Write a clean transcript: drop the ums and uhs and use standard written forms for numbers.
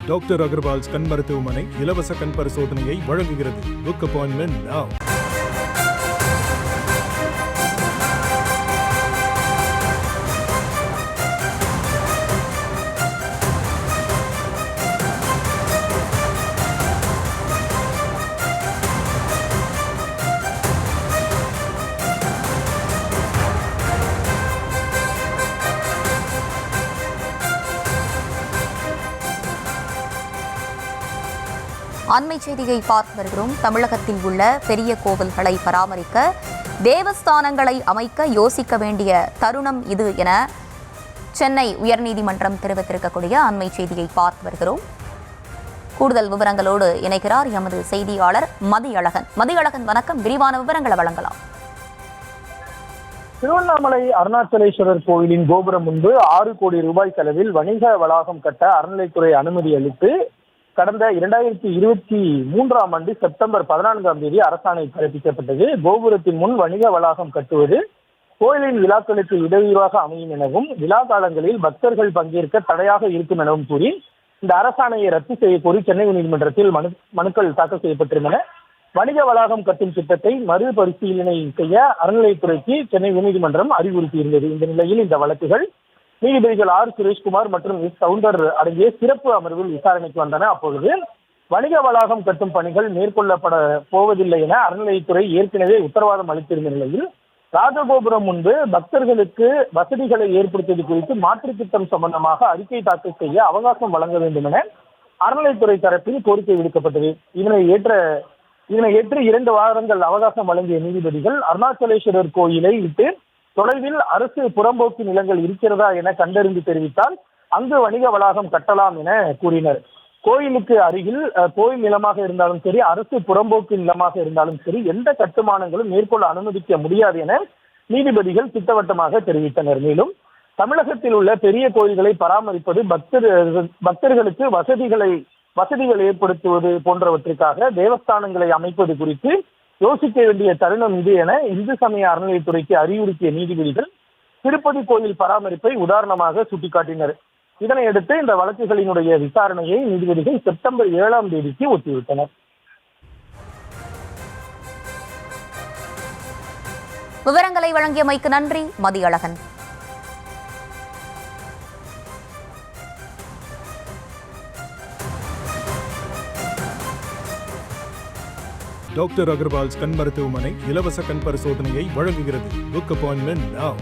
Doctor Agarwal's கண் மருத்துவமனை இலவச கண் பரிசோதனையை வழங்குகிறது. Book appointment now. அண்மை செய்தியை பார்த்து வருகிறோம். தமிழகத்தில் உள்ள பெரிய கோவில்களை பராமரிக்க தேவஸ்தானங்களை அமைக்க யோசிக்க வேண்டிய தருணம் இது என சென்னை உயர்நீதிமன்றம் தெரிவித்திருக்கக்கூடிய அண்மை செய்தியை பார்த்து வருகிறோம். கூடுதல் விவரங்களோடு இணைகிறார் எமது செய்தியாளர் மதியழகன். மதியழகன், வணக்கம். விரிவான விவரங்களை வழங்கலாம். திருவண்ணாமலை அருணாச்சலேஸ்வரர் கோயிலின் கோபுரம் முன்பு 6 கோடி ரூபாய் செலவில் வணிக வளாகம் கட்ட அறநிலைத்துறை அனுமதி அளித்து கடந்த 2023ஆம் ஆண்டு செப்டம்பர் 14ஆம் தேதி அரசாணை பிறப்பிக்கப்பட்டது. கோபுரத்தின் முன் வணிக வளாகம் கட்டுவது கோயிலின் விழாக்களுக்கு இடையூறாக அமையும் எனவும் விழா காலங்களில் பக்தர்கள் பங்கேற்க தடையாக இருக்கும் எனவும் கூறி இந்த அரசாணையை ரத்து செய்ய கோரி சென்னை உயர்நீதிமன்றத்தில் மனுக்கள் தாக்கல் செய்யப்பட்டிருந்தன. வணிக வளாகம் கட்டும் திட்டத்தை மறுபரிசீலனை செய்ய அறநிலையத்துறைக்கு சென்னை உயர்நீதிமன்றம் அறிவுறுத்தியிருந்தது. இந்த நிலையில் இந்த வழக்குகள் நீதிபதிகள் ஆர் சுரேஷ்குமார் மற்றும் எஸ் சவுந்தர் அடங்கிய சிறப்பு அமர்வில் விசாரணைக்கு வந்தன. அப்பொழுது வணிக வளாகம் கட்டும் பணிகள் மேற்கொள்ளப்பட போவதில்லை என அறநிலையத்துறை ஏற்கனவே உத்தரவாதம் அளித்திருந்த நிலையில் ராஜகோபுரம் முன்பு பக்தர்களுக்கு வசதிகளை ஏற்படுத்துவது குறித்து மாற்று திட்டம் சம்பந்தமாக அறிக்கை தாக்கல் செய்ய அவகாசம் வழங்க வேண்டும் என அறநிலையத்துறை தரப்பில் கோரிக்கை விடுக்கப்பட்டது. இதனை ஏற்று 2 வாரங்கள் அவகாசம் வழங்கிய நீதிபதிகள் அருணாச்சலேஸ்வரர் கோயிலை விட்டு தொலைவில் அரசு புறம்போக்கு நிலங்கள் இருக்கிறதா என கண்டறிந்து தெரிவித்தால் அங்கு வணிக வளாகம் கட்டலாம் என கூறினர். கோயிலுக்கு அருகில் கோயில் நிலமாக இருந்தாலும் சரி, அரசு புறம்போக்கு நிலமாக இருந்தாலும் சரி, எந்த கட்டுமானங்களும் மேற்கொள்ள அனுமதிக்க முடியாது என நீதிபதிகள் திட்டவட்டமாக தெரிவித்தனர். மேலும் தமிழகத்தில் உள்ள பெரிய கோயில்களை பராமரிப்பது பக்தர்களுக்கு வசதிகள் ஏற்படுத்துவது போன்றவற்றிற்காக தேவஸ்தானங்களை அமைப்பது குறித்து யோசிக்க வேண்டிய தருணம் இது என இந்து சமய அறநிலையத்துறைக்கு அறிவுறுத்திய நீதிபதிகள் திருப்பதி கோயில் பராமரிப்பை உதாரணமாக சுட்டிக்காட்டினர். இதனையடுத்து இந்த வழக்குகளினுடைய விசாரணையை நீதிபதிகள் செப்டம்பர் 7ஆம் தேதிக்கு ஒத்திவிட்டனர். விவரங்களை வழங்கியமைக்கு நன்றி மதியழகன். டாக்டர் அகர்வால்ஸ் கண் மருத்துவமனை இலவச கண் பரிசோதனையை வழங்குகிறது. Book appointment now.